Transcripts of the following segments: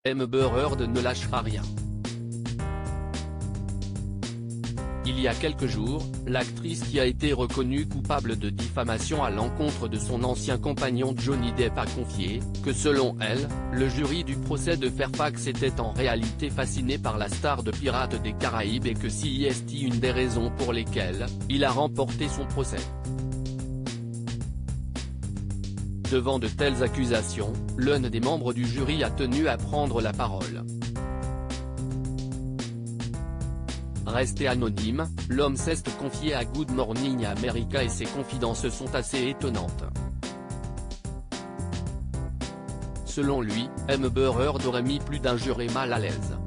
Amber Heard ne lâchera rien. Il y a quelques jours, l'actrice qui a été reconnue coupable de diffamation à l'encontre de son ancien compagnon Johnny Depp a confié que selon elle, le jury du procès de Fairfax était en réalité fasciné par la star de Pirates des Caraïbes et que c'est une des raisons pour lesquelles il a remporté son procès. Devant de telles accusations, l'un des membres du jury a tenu à prendre la parole. Resté anonyme, l'homme s'est confié à Good Morning America et ses confidences sont assez étonnantes. Selon lui, Amber Heard aurait mis plus d'un juré mal à l'aise.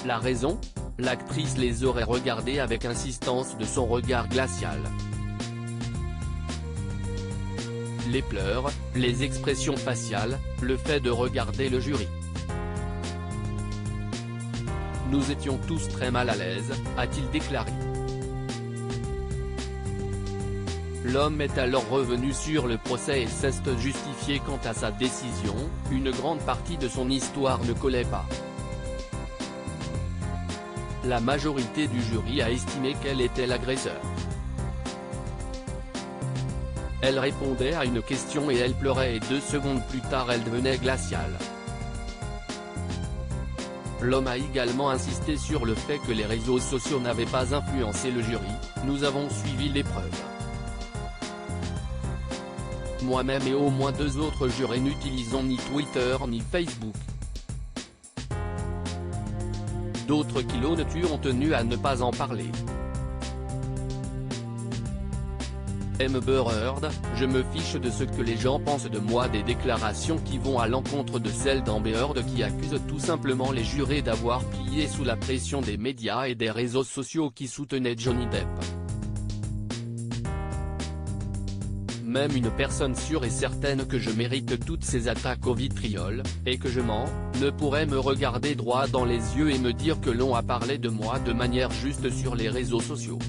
La raison ? L'actrice les aurait regardés avec insistance de son regard glacial. Les pleurs, les expressions faciales, le fait de regarder le jury. Nous étions tous très mal à l'aise, a-t-il déclaré. L'homme est alors revenu sur le procès et s'est justifié quant à sa décision, une grande partie de son histoire ne collait pas. La majorité du jury a estimé qu'elle était l'agresseur. Elle répondait à une question et elle pleurait et 2 secondes plus tard elle devenait glaciale. L'homme a également insisté sur le fait que les réseaux sociaux n'avaient pas influencé le jury, nous avons suivi l'épreuve. Moi-même et au moins 2 autres jurés n'utilisons ni Twitter ni Facebook. D'autres kilonotures ont tenu à ne pas en parler. Amber Heard, je me fiche de ce que les gens pensent de moi, des déclarations qui vont à l'encontre de celles d'Amber Heard qui accuse tout simplement les jurés d'avoir plié sous la pression des médias et des réseaux sociaux qui soutenaient Johnny Depp. Même une personne sûre et certaine que je mérite toutes ces attaques au vitriol, et que je mens, ne pourrait me regarder droit dans les yeux et me dire que l'on a parlé de moi de manière juste sur les réseaux sociaux.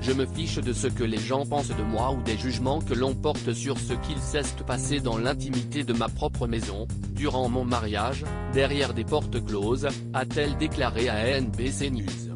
Je me fiche de ce que les gens pensent de moi ou des jugements que l'on porte sur ce qu'il s'est passé dans l'intimité de ma propre maison, durant mon mariage, derrière des portes closes, a-t-elle déclaré à NBC News.